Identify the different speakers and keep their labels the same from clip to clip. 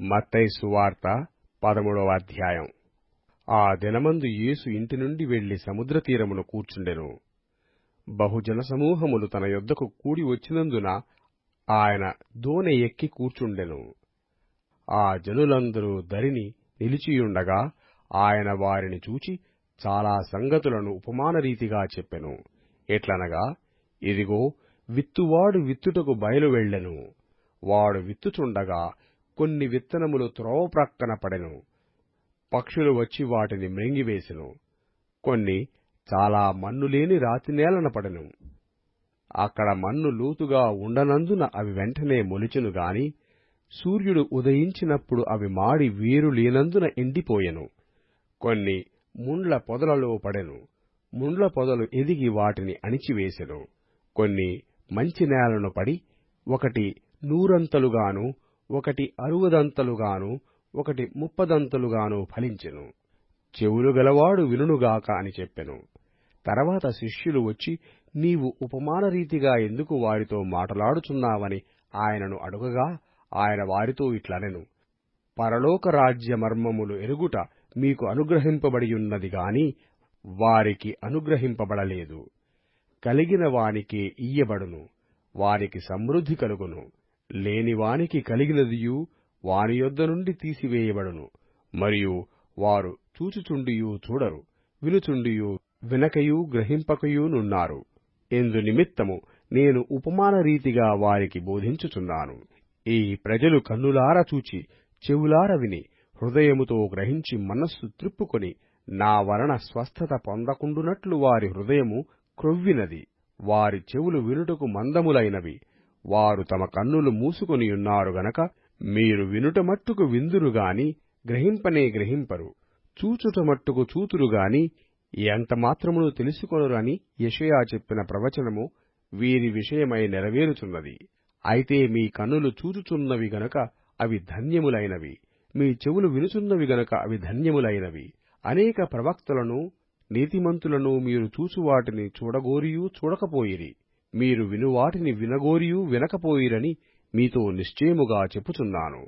Speaker 1: మత్తయి సువార్త 13వ అధ్యాయం. ఆ దినమందు యేసు ఇంటి నుండి వెళ్లి సముద్ర తీరమున కూర్చుండెను. బహుజన సమూహములు తన యొద్దకు కూడి వచ్చినందున ఆయన దోణి ఎక్కి కూర్చుండెను. ఆ జనులందరూ దరిని నిలిచియుండగా ఆయన వారిని చూచి చాలా సంగతులను ఉపమానరీతిగా చెప్పెను. ఎట్లనగా, ఇదిగో, విత్తువాడు విత్తుటకు బయలు వెళ్ళెను. వాడు విత్తుచుండగా కొన్ని విత్తనములు త్రోవ ప్రక్కన పడెను. పక్షులు వచ్చి వాటిని మ్రింగివేసెను. కొన్ని చాలా మన్నులేని రాతినేలన పడెను. అక్కడ మన్ను లోతుగా ఉండనందున అవి వెంటనే మొలిచెను గాని, సూర్యుడు ఉదయించినప్పుడు అవి మాడి వేరు లేనందున ఎండిపోయెను. కొన్ని ముండ్ల పొదలలో పడెను. ముండ్ల పొదలు ఎదిగి వాటిని అణిచివేసెను. కొన్ని మంచి నేలను పడి, ఒకటి 100 ఒకటి 60 ఒకటి 30 ఫలించెను. చెవులు గలవాడు వినుగాక అని చెప్పెను. తర్వాత శిష్యులు వచ్చి, నీవు ఉపమానరీతిగా ఎందుకు వారితో మాటలాడుచున్నావని ఆయనను అడుగగా, ఆయన వారితో ఇట్లనెను, పరలోక రాజ్య మర్మములు ఎరుగుట మీకు అనుగ్రహింపబడియున్నది గాని వారికి అనుగ్రహింపబడలేదు. కలిగిన వానికే ఇయ్యబడును, వానికి సమృద్ధి కలుగును. లేనివానికి కలిగినదియు వాని యొద్ద నుండి తీసివేయబడును. మరియు వారు చూచుచుండియు చూడరు, వినుచుండియు వినకయు గ్రహింపకయునున్నారు. ఇందు నిమిత్తము నేను ఉపమానరీతిగా వారికి బోధించుచున్నాను. ఈ ప్రజలు కన్నులార చూచి, చెవులార విని, హృదయముతో గ్రహించి మనస్సు త్రిప్పుకొని నా వలన స్వస్థత పొందకుండునట్లు వారి హృదయము క్రొవ్వినది. వారి చెవులు వినుటకు మందములైనవి. వారు తమ కన్నులు మూసుకొనియున్నారు గనక మీరు వినుట మట్టుకు విందురుగాని గ్రహింపనే గ్రహింపరు, చూచుట మట్టుకు చూతురుగాని ఎంతమాత్రమును తెలుసుకొనరని యెషయా చెప్పిన ప్రవచనము వీరి విషయమై నెరవేరుచున్నది. అయితే మీ కన్నులు చూచుచున్నవి గనక అవి ధన్యములైనవి, మీ చెవులు వినుచున్నవి గనక అవి ధన్యములైనవి. అనేక ప్రవక్తలను, నీతిమంతులను మీరు చూచువాటిని చూడగోరియూ చూడకపోయిరి, మీరు వినువాటిని వినగోరియూ వినకపోయిరని మీతో నిశ్చయముగా చెప్పుచున్నాను.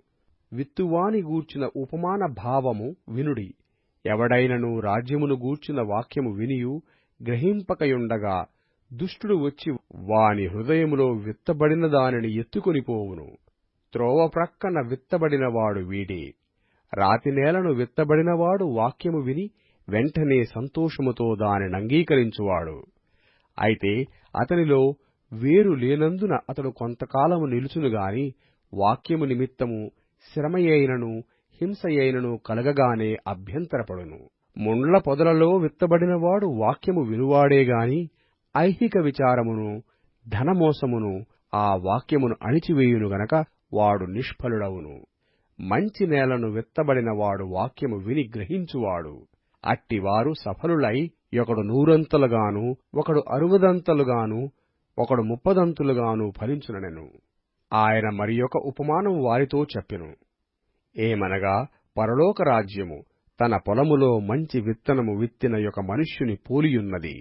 Speaker 1: విత్తువాని గూర్చిన ఉపమాన భావము వినుడి. ఎవడైనను రాజ్యమును గూర్చిన వాక్యము వినియు గ్రహింపకయుండగా దుష్టుడు వచ్చి వాని హృదయములో విత్తబడిన దానిని ఎత్తుకొనిపోవును. త్రోవ ప్రక్కన విత్తబడినవాడు వీడే. రాతినేలను విత్తబడినవాడు వాక్యము విని వెంటనే సంతోషముతో దానినంగీకరించువాడు. అయితే అతనిలో వేరు లేనందున అతడు కొంతకాలము నిలుచునుగాని వాక్యము నిమిత్తము శ్రమయైనను హింసయైనను కలగగానే అభ్యంతరపడును. ముండ్ల పొదలలో విత్తబడినవాడు వాక్యము వినువాడేగాని ఐహిక విచారమును ధనమోసమును ఆ వాక్యమును అణిచివేయును గనక వాడు నిష్ఫలుడవును. మంచి నేలను విత్తబడినవాడు వాక్యము విని గ్రహించువాడు. అట్టివారు సఫలులై ఒకడు 100 ఒకడు 60 ఒకడు 30 ఫలించుననెను. ఆయన మరియొక ఉపమానము వారితో చెప్పెను. ఏమనగా, పరలోక రాజ్యము తన పొలములో మంచి విత్తనము విత్తిన ఒక మనుష్యుని పోలియున్నది.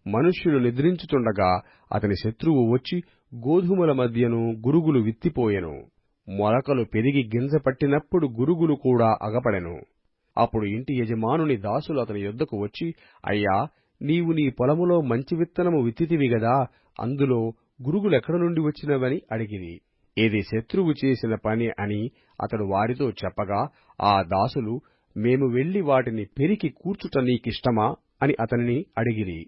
Speaker 1: మనుష్యుడు నిద్రించుచుండగా అతని శత్రువు వచ్చి గోధుమల మధ్యను గురుగులు విత్తిపోయెను. మొలకలు పెరిగి గింజ పట్టినప్పుడు గురుగులు కూడా అగపడెను. అప్పుడు ఇంటి యజమానుని దాసులు అతని యొద్దకు వచ్చి, అయ్యా, నీవు నీ పొలములో మంచి విత్తనము విత్తితివి గదా, అందులో గురుగులెక్కడ నుండి వచ్చినవని అడిగిరి. ఇది శత్రువు చేసిన పని అని అతడు వారితో చెప్పగా, ఆ దాసులు, మేము వెళ్లి వాటిని పెరికి కూర్చుట నీకిష్టమా అని అతనిని అడిగిరి.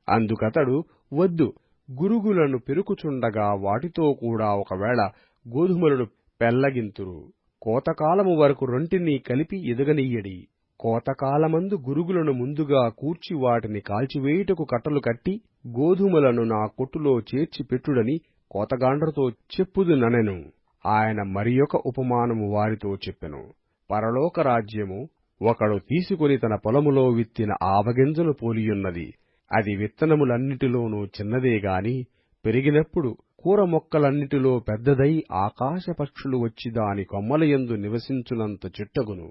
Speaker 1: అందుకతడు, వద్దు, గురుగులను పెరుకుచుండగా వాటితో కూడా ఒకవేళ గోధుమలను పెళ్లగింతురు. కోతకాలము వరకు రొంటిని కలిపి ఎదగనియ్యడి. కోతకాలమందు గురుగులను ముందుగా కూర్చి వాటిని కాల్చివేయుటకు కట్టలు కట్టి గోధుమలను నా కొట్టులో చేర్చి పెట్టుడని కోతగాండ్రతో చెప్పుదుననెను. ఆయన మరియొక ఉపమానము వారితో చెప్పెను. పరలోక రాజ్యము ఒకడు తీసుకుని తన పొలములో విత్తిన ఆవగింజను పోలియున్నది. అది విత్తనములన్నిటిలోనూ చిన్నదేగాని పెరిగినప్పుడు కూర మొక్కలన్నిటిలో పెద్దదై ఆకాశ పక్షులు వచ్చి దాని కొమ్మలయందు నివసించునంత చెట్టగును.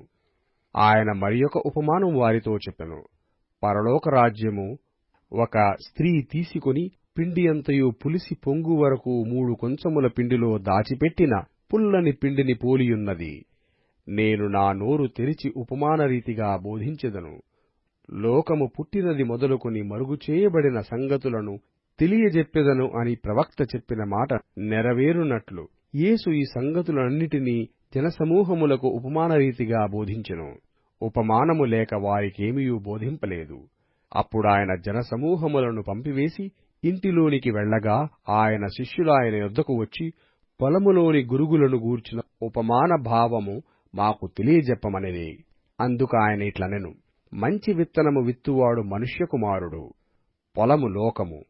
Speaker 1: ఆయన మరియొక ఉపమానం వారితో చెప్పెను. పరలోక రాజ్యము ఒక స్త్రీ తీసుకుని పిండి అంతయు పులిసి పొంగు వరకు 3 కొంచెముల పిండిలో దాచిపెట్టిన పుల్లని పిండిని పోలియున్నది. నేను నా నోరు తెరిచి ఉపమానరీతిగా బోధించెదను. లోకము పుట్టినది మొదలుకొని మరుగు చేయబడిన సంగతులను తెలియజెప్పెదను అని ప్రవక్త చెప్పిన మాట నెరవేరునట్లు యేసు ఈ సంగతులన్నిటినీ జనసమూహములకు ఉపమానరీతిగా బోధించెను. ఉపమానము లేక వారికేమియూ బోధింపలేదు. అప్పుడాయన జనసమూహములను పంపివేసి ఇంటిలోనికి వెళ్ళగా ఆయన శిష్యులాయన యొద్దకు వచ్చి, పొలములోని గురుగులను గూర్చిన ఉపమాన భావము మాకు తెలియజెప్పమనిరి. అందుకాయన ఇట్లనెను, మంచి విత్తనము విత్తువాడు మనుష్య కుమారుడు. పొలము లోకము,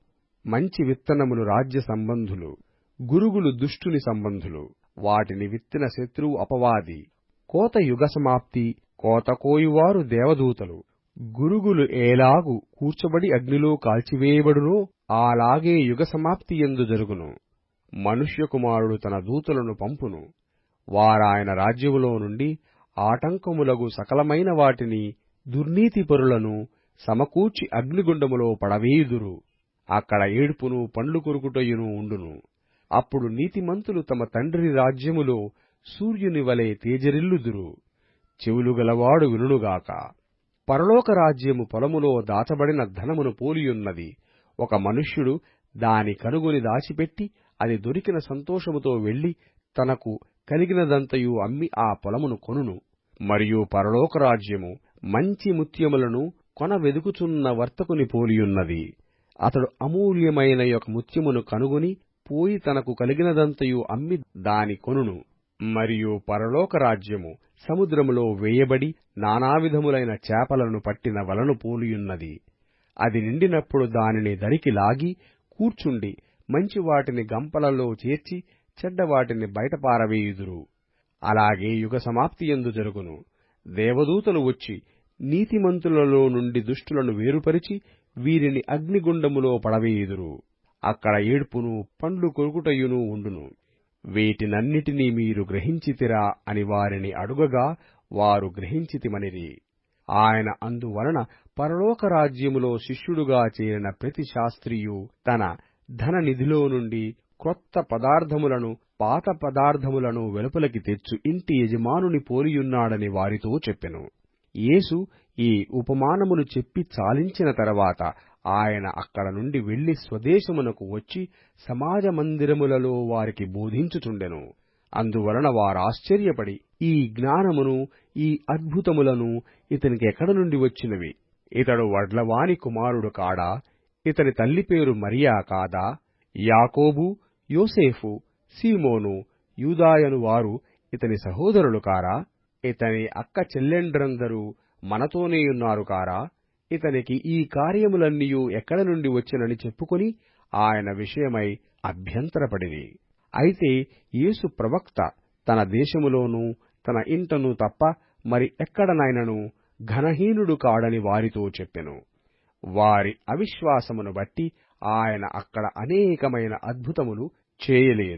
Speaker 1: మంచి విత్తనములు రాజ్య సంబంధులు, గురుగులు దుష్టుని సంబంధులు. వాటిని విత్తిన శత్రువు అపవాది. కోత యుగ సమాప్తి, కోత కోయువారు దేవదూతలు. గురుగులు ఏలాగు కూర్చబడి అగ్నిలో కాల్చివేయబడునో అలాగే యుగ సమాప్తి యందు జరుగును. మనుష్య కుమారుడు తన దూతలను పంపును. వారాయన రాజ్యములో నుండి ఆటంకములగు సకలమైన వాటిని దుర్నీతిపరులను సమకూర్చి అగ్నిగుండములో పడవేయుదురు. అక్కడ ఏడుపును పండ్లు కొరుకుటయును ఉండును. అప్పుడు నీతిమంతులు తమ తండ్రి రాజ్యములో సూర్యుని వలె తేజరిల్లుదురు. చెవులు గలవాడు వినుగాక. పరలోక రాజ్యము పొలములో దాచబడిన ధనమును పోలియున్నది. ఒక మనుష్యుడు దాని కనుగొని దాచిపెట్టి అది దొరికిన సంతోషముతో వెళ్లి తనకు కలిగినదంతయు అమ్మి ఆ పొలమును కొనును. మరియు పరలోక రాజ్యము మంచి ముత్యములను కొన వెదుకుచున్న వర్తకుని పోలియున్నది. అతడు అమూల్యమైన ఒక ముత్యమును కనుగొని పోయి తనకు కలిగినదంతయు అమ్మి దాని కొనును. మరియు పరలోక రాజ్యము సముద్రములో వేయబడి నానావిధములైన చేపలను పట్టిన వలను పోలియున్నది. అది నిండినప్పుడు దానిని దరికి లాగి కూర్చుండి మంచి వాటిని గంపలలో చేర్చి చెడ్డవాటిని బయట పారవేయుదురు. అలాగే యుగ సమాప్తియందు జరుగును. దేవదూతలు వచ్చి నీతిమంతులలో నుండి దుష్టులను వేరుపరిచి వీరిని అగ్నిగుండములో పడవేయుదురు. అక్కడ ఏడ్పును పండ్లు కొరుకుటయును ఉండును. వీటినన్నిటినీ మీరు గ్రహించితిరా అని వారిని అడుగగా వారు గ్రహించితిమనిరి. ఆయన అందువలన పరలోక రాజ్యములో శిష్యుడుగా చేరిన ప్రతి శాస్త్రియు తన ధన నిధిలో నుండి క్రొత్త పదార్థములను పాత పదార్థములను వెలుపలికి తెచ్చు ఇంటి యజమానుని పోలియున్నాడని వారితో చెప్పెను. యేసు ఈ ఉపమానములు చెప్పి చాలించిన తరువాత ఆయన అక్కడ నుండి వెళ్లి స్వదేశమునకు వచ్చి సమాజ మందిరములలో వారికి బోధించుచుండెను. అందువలన వారాశ్చర్యపడి ఈ జ్ఞానమును ఈ అద్భుతములను ఇతనికెక్కడ నుండి వచ్చినవి? ఇతడు వడ్లవాని కుమారుడు కాడా? ఇతని తల్లి పేరు మరియా కాదా? యాకోబు, యోసేపు, సీమోను, యూదాయను వారు ఇతని సహోదరులు కారా? ఇతని అక్క చెల్లెండ్రందరూ మనతోనేయున్నారు కారా? ఇతనికి ఈ కార్యములన్నీయు ఎక్కడ నుండి వచ్చినని చెప్పుకొని ఆయన విషయమై అభ్యంతరపడిరి. అయితే యేసు ప్రవక్త తన దేశములోనూ తన ఇంటను తప్ప మరి ఎక్కడనైనను ఘనహీనుడు కాడని వారితో చెప్పెను. వారి అవిశ్వాసమును బట్టి ఆయన అక్కడ అనేకమైన అద్భుతములు చేయలేదు.